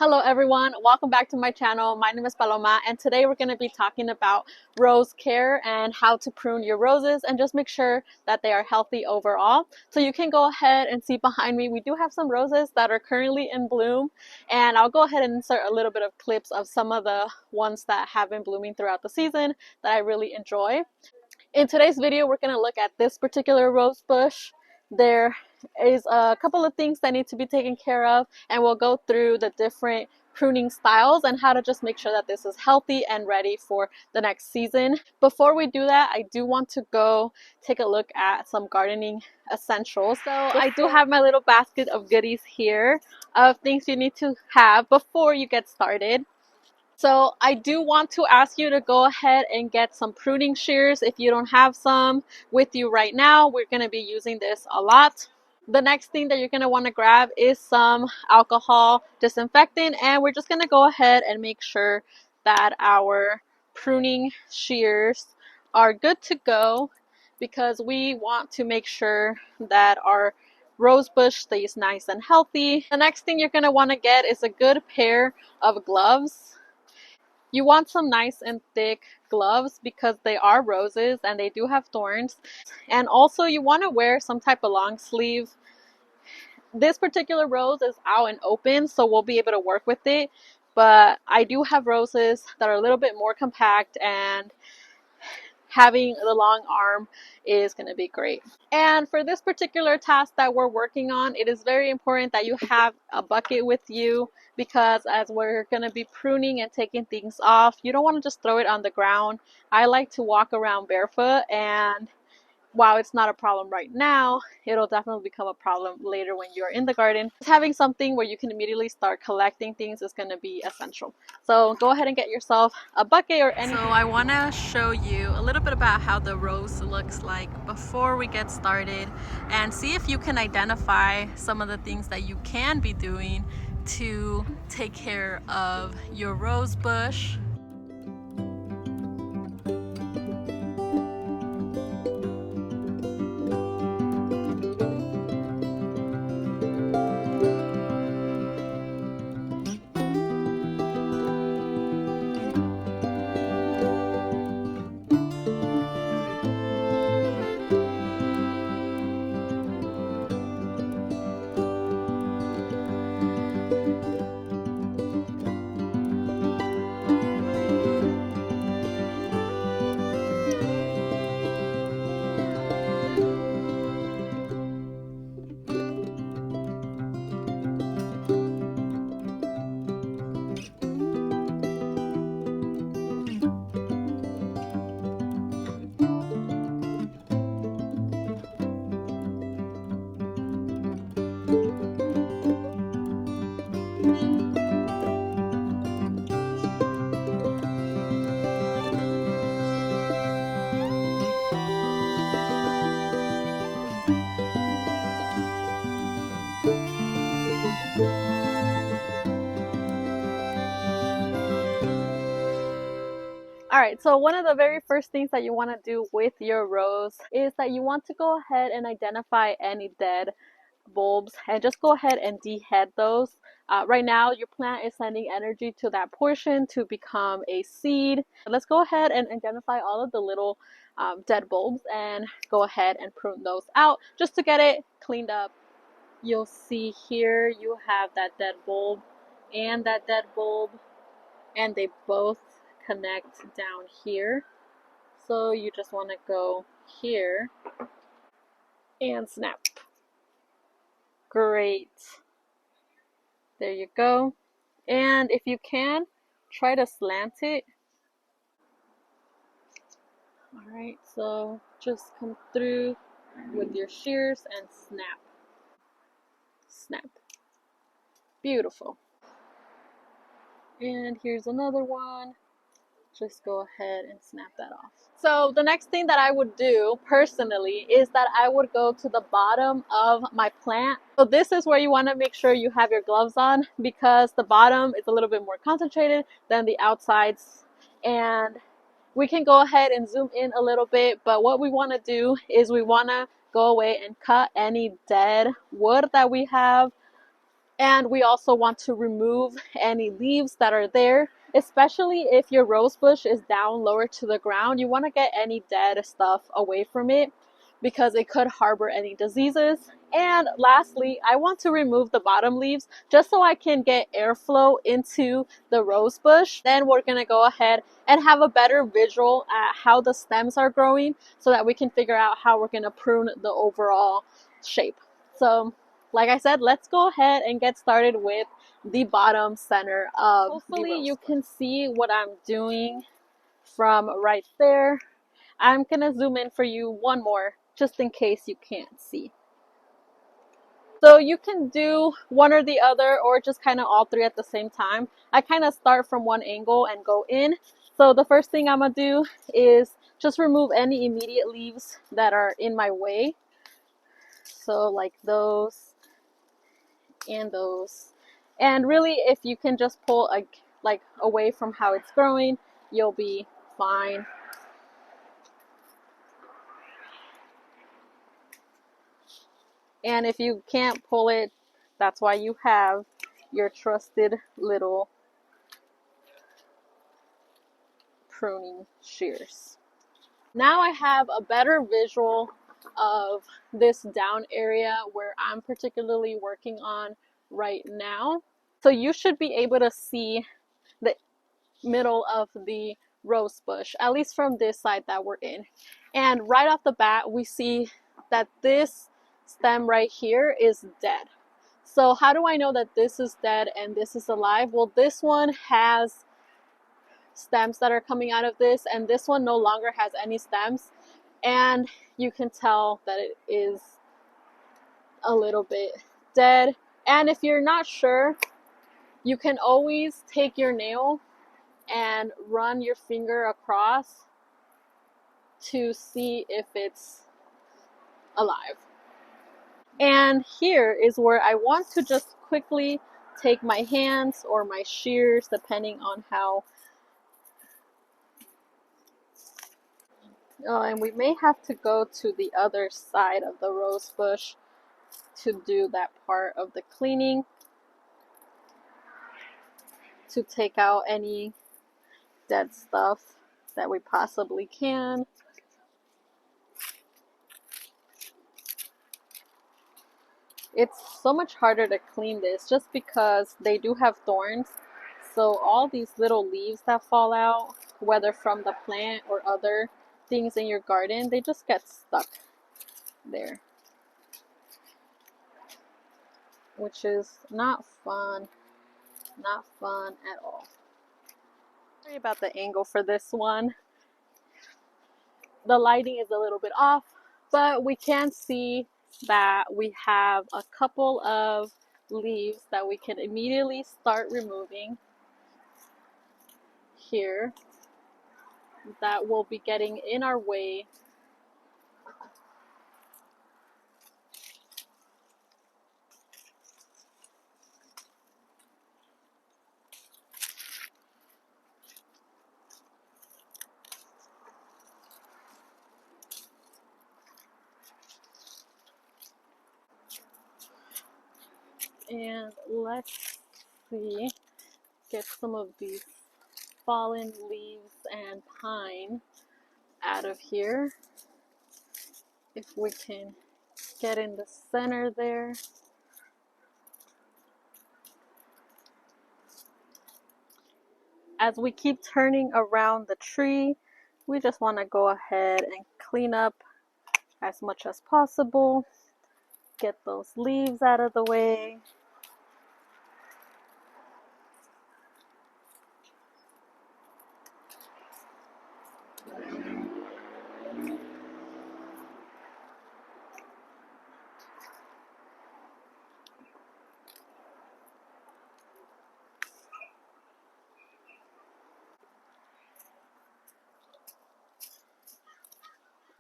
Hello everyone, welcome back to my channel. My name is Paloma and today we're going to be talking about rose care and how to prune your roses and just make sure that they are healthy overall. So you can go ahead and see behind me, we do have some roses that are currently in bloom, and I'll go ahead and insert a little bit of clips of some of the ones that have been blooming throughout the season that I really enjoy. In today's video, we're going to look at this particular rose bush. There is a couple of things that need to be taken care of, and we'll go through the different pruning styles and how to just make sure that this is healthy and ready for the next season. Before we do that, I do want to go take a look at some gardening essentials. So I do have my little basket of goodies here of things you need to have before you get started. So I do want to ask you to go ahead and get some pruning shears if you don't have some with you right now. We're going to be using this a lot. The next thing that you're going to want to grab is some alcohol disinfectant, and we're just going to go ahead and make sure that our pruning shears are good to go because we want to make sure that our rose bush stays nice and healthy. The next thing you're going to want to get is a good pair of gloves. You want some nice and thick gloves because they are roses and they do have thorns. And also you want to wear some type of long sleeve. This particular rose is out and open, so we'll be able to work with it. But I do have roses that are a little bit more compact, and having the long arm is going to be great. And for this particular task that we're working on, it is very important that you have a bucket with you, because as we're going to be pruning and taking things off, you don't want to just throw it on the ground. I like to walk around barefoot, and while it's not a problem right now, it'll definitely become a problem later when you're in the garden. Having something where you can immediately start collecting things is going to be essential. So go ahead and get yourself a bucket or anything. So I want to show you a little bit about how the rose looks like before we get started, and see if you can identify some of the things that you can be doing to take care of your rose bush. Alright, so one of the very first things that you want to do with your rose is that you want to go ahead and identify any dead bulbs and just go ahead and dehead those. Right now your plant is sending energy to that portion to become a seed. Let's go ahead and identify all of the little dead bulbs and go ahead and prune those out just to get it cleaned up. You'll see here you have that dead bulb and that dead bulb, and they both connect down here. So you just want to go here and snap. Great. There you go. And if you can, try to slant it. Alright, so just come through with your shears and snap. Snap. Beautiful. And here's another one. Just go ahead and snap that off. So the next thing that I would do personally is that I would go to the bottom of my plant. So this is where you want to make sure you have your gloves on, because the bottom is a little bit more concentrated than the outsides. And we can go ahead and zoom in a little bit, but what we want to do is we want to go away and cut any dead wood that we have. And we also want to remove any leaves that are there, especially if your rose bush is down lower to the ground. You want to get any dead stuff away from it because it could harbor any diseases. And lastly, I want to remove the bottom leaves just so I can get airflow into the rose bush. Then we're going to go ahead and have a better visual at how the stems are growing so that we can figure out how we're going to prune the overall shape. So like I said, let's go ahead and get started with the bottom center of hopefully you can see what I'm doing from right there. I'm gonna zoom in for you one more just in case you can't see. So you can do one or the other or just kind of all three at the same time. I kind of start from one angle and go in. So the first thing I'm gonna do is just remove any immediate leaves that are in my way. So like those and those. And really, if you can just pull like away from how it's growing, you'll be fine. And if you can't pull it, that's why you have your trusted little pruning shears. Now I have a better visual of this down area where I'm particularly working on right now. So you should be able to see the middle of the rose bush, at least from this side that we're in. And right off the bat, we see that this stem right here is dead. So how do I know that this is dead and this is alive? Well, this one has stems that are coming out of this, and this one no longer has any stems. And you can tell that it is a little bit dead. And if you're not sure, you can always take your nail and run your finger across to see if it's alive. And here is where I want to just quickly take my hands or my shears, depending on how. Oh, and we may have to go to the other side of the rose bush to do that part of the cleaning, to take out any dead stuff that we possibly can. It's so much harder to clean this just because they do have thorns. So all these little leaves that fall out, whether from the plant or other things in your garden, they just get stuck there, which is not fun. Not fun at all. Sorry about the angle for this one. The lighting is a little bit off, but we can see that we have a couple of leaves that we can immediately start removing here that will be getting in our way. And let's see, get some of these fallen leaves and pine out of here. If we can get in the center there. As we keep turning around the tree, we just want to go ahead and clean up as much as possible. Get those leaves out of the way.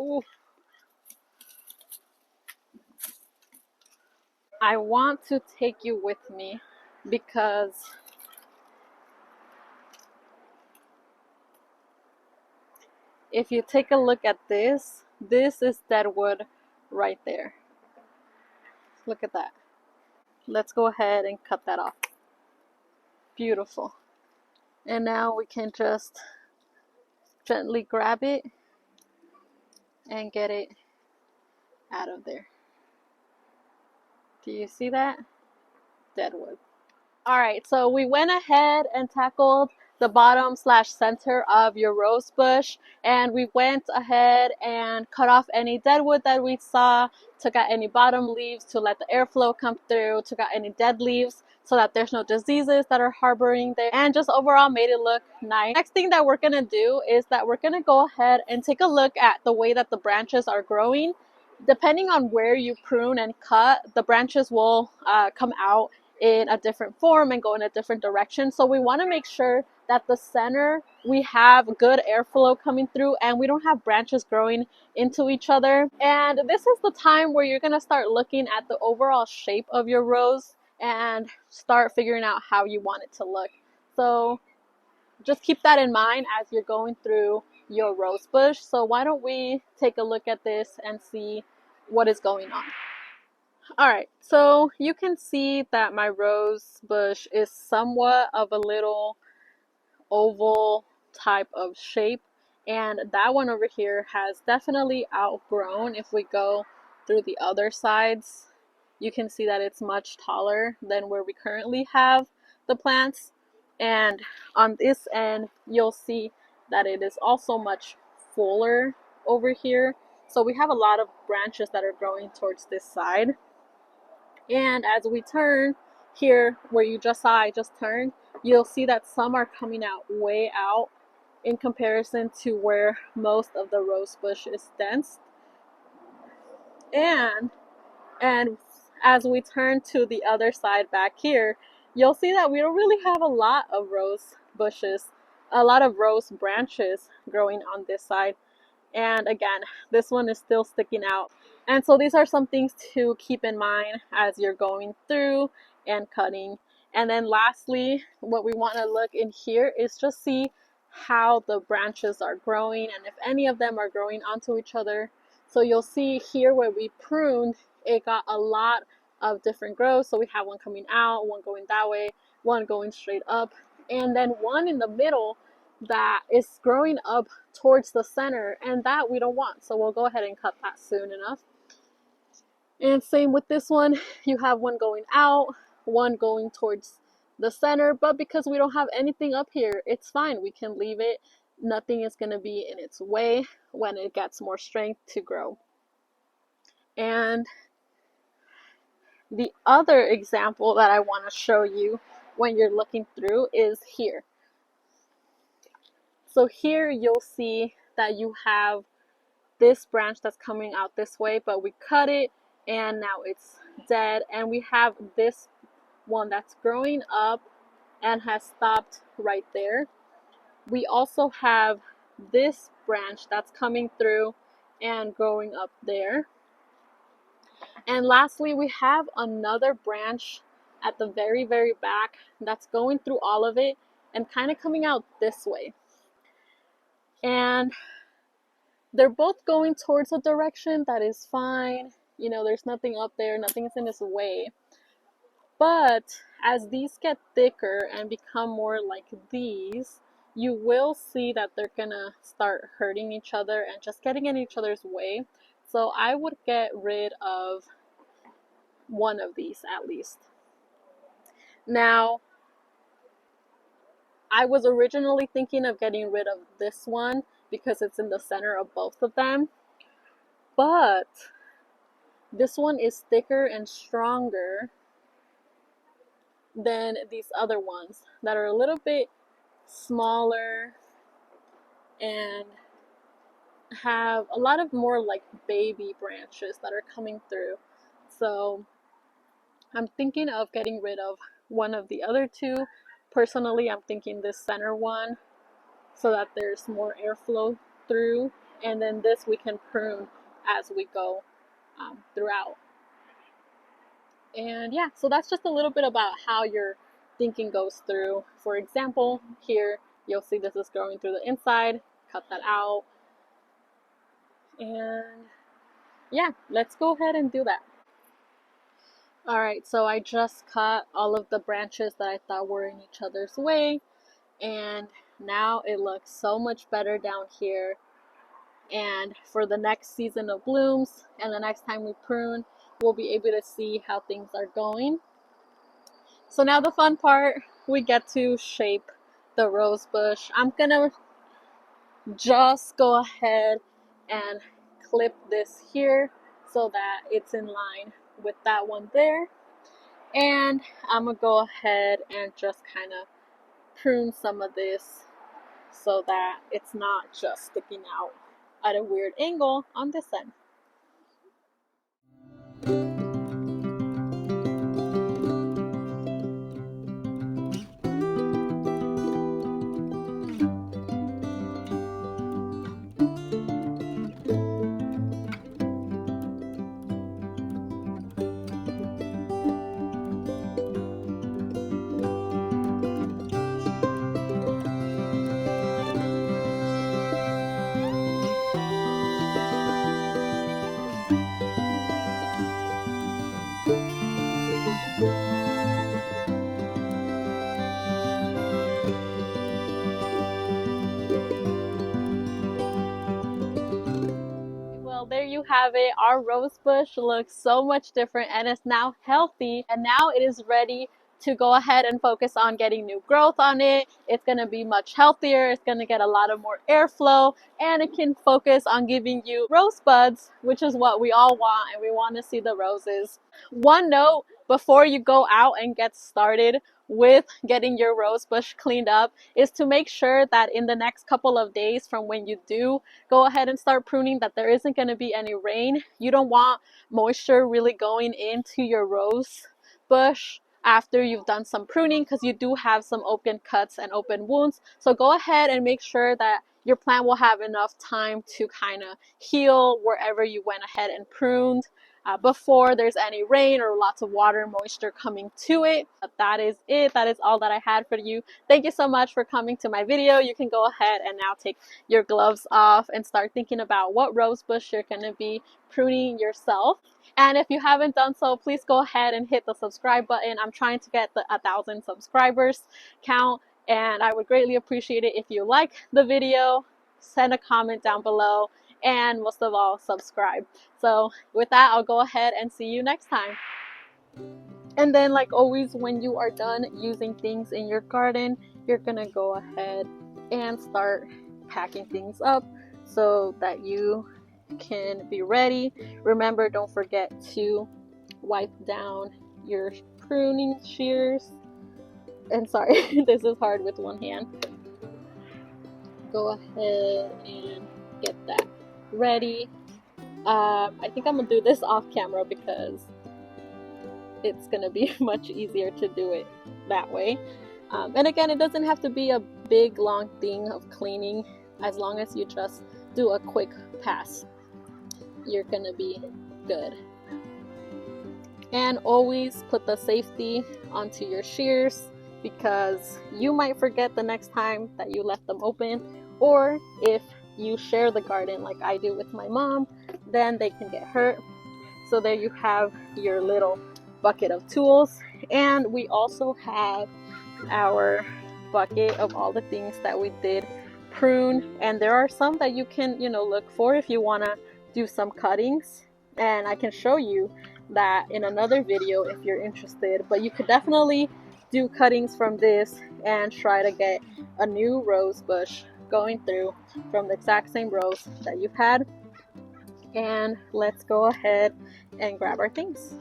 Ooh. I want to take you with me because if you take a look at this, this is dead wood right there. Look at that. let's go ahead and cut that off. Beautiful. And now we can just gently grab it and get it out of there. Do you see that? Dead wood. All right, so we went ahead and tackled the bottom slash center of your rose bush, and we went ahead and cut off any dead wood that we saw, took out any bottom leaves to let the airflow come through, took out any dead leaves so that there's no diseases that are harboring there, and just overall made it look nice. Next thing that we're gonna do is that we're gonna go ahead and take a look at the way that the branches are growing. Depending on where you prune and cut, the branches will come out in a different form and go in a different direction. So we want to make sure that the center, we have good airflow coming through and we don't have branches growing into each other. And this is the time where you're going to start looking at the overall shape of your rose and start figuring out how you want it to look. So just keep that in mind as you're going through your rose bush. So why don't we take a look at this and see what is going on. Alright, so you can see that my rose bush is somewhat of a little oval type of shape, and that one over here has definitely outgrown. If we go through the other sides, you can see that it's much taller than where we currently have the plants, and on this end you'll see that it is also much fuller over here. So we have a lot of branches that are growing towards this side. And as we turn here, where you just saw I just turned, you'll see that some are coming out way out in comparison to where most of the rose bush is dense. And as we turn to the other side back here, you'll see that we don't really have a lot of rose bushes, a lot of rose branches growing on this side. And again, this one is still sticking out. And so these are some things to keep in mind as you're going through and cutting. And then lastly, what we want to look in here is just see how the branches are growing and if any of them are growing onto each other. So you'll see here where we pruned, it got a lot of different growths. So we have one coming out, one going that way, one going straight up, and then one in the middle that is growing up towards the center, and that we don't want. So we'll go ahead and cut that soon enough. And same with this one, you have one going out, one going towards the center, but because we don't have anything up here, it's fine. We can leave it. Nothing is going to be in its way when it gets more strength to grow. And the other example that I want to show you when you're looking through is here. So here you'll see that you have this branch that's coming out this way, but we cut it and now it's dead. And we have this one that's growing up and has stopped right there. We also have this branch that's coming through and growing up there. And lastly, we have another branch at the very, very back that's going through all of it and kind of coming out this way. And they're both going towards a direction that is fine. You know, there's nothing up there, nothing is in its way. But as these get thicker and become more like these, you will see that they're gonna start hurting each other and just getting in each other's way. So I would get rid of one of these at least. Now, I was originally thinking of getting rid of this one because it's in the center of both of them, but this one is thicker and stronger than these other ones that are a little bit smaller and have a lot of more like baby branches that are coming through. So I'm thinking of getting rid of one of the other two. Personally, I'm thinking this center one so that there's more airflow through, and then this we can prune as we go throughout. And yeah, so that's just a little bit about how your thinking goes through. For example, here you'll see this is growing through the inside, cut that out. And yeah, let's go ahead and do that. Alright, so I just cut all of the branches that I thought were in each other's way, and now it looks so much better down here. And for the next season of blooms and the next time we prune, we'll be able to see how things are going. So now the fun part, we get to shape the rose bush. I'm gonna just go ahead and clip this here so that it's in line with that one there. And I'm gonna go ahead and just kind of prune some of this so that it's not just sticking out at a weird angle on this end. Well, there you have it. Our rose bush looks so much different and it's now healthy, and now it is ready to go ahead and focus on getting new growth on it. It's going to be much healthier. It's going to get a lot of more airflow, and it can focus on giving you rose buds, which is what we all want, and we want to see the roses. One note before you go out and get started with getting your rose bush cleaned up is to make sure that in the next couple of days from when you do go ahead and start pruning, that there isn't going to be any rain. You don't want moisture really going into your rose bush after you've done some pruning, because you do have some open cuts and open wounds. So go ahead and make sure that your plant will have enough time to kind of heal wherever you went ahead and pruned before there's any rain or lots of water moisture coming to it. But that is it. That is all that I had for you. Thank you so much for coming to my video. You can go ahead and now take your gloves off and start thinking about what rose bush you're going to be pruning yourself. And if you haven't done so, please go ahead and hit the subscribe button. I'm trying to get the 1,000 subscribers count, and I would greatly appreciate it if you like the video, send a comment down below, and most of all, subscribe. So with that, I'll go ahead and see you next time. And then, like always, when you are done using things in your garden, you're gonna go ahead and start packing things up so that you can be ready. Remember, don't forget to wipe down your pruning shears. And sorry, this is hard with one hand. Go ahead and get that ready. I think I'm gonna do this off camera because it's gonna be much easier to do it that way. And again, it doesn't have to be a big long thing of cleaning. As long as you just do a quick pass, you're gonna be good. And always put the safety onto your shears, because you might forget the next time that you left them open, or if you share the garden like I do with my mom, then they can get hurt. So there you have your little bucket of tools. And we also have our bucket of all the things that we did prune, and there are some that you can look for if you want to do some cuttings, and I can show you that in another video if you're interested. But you could definitely do cuttings from this and try to get a new rose bush going through from the exact same rows that you've had. And let's go ahead and grab our things.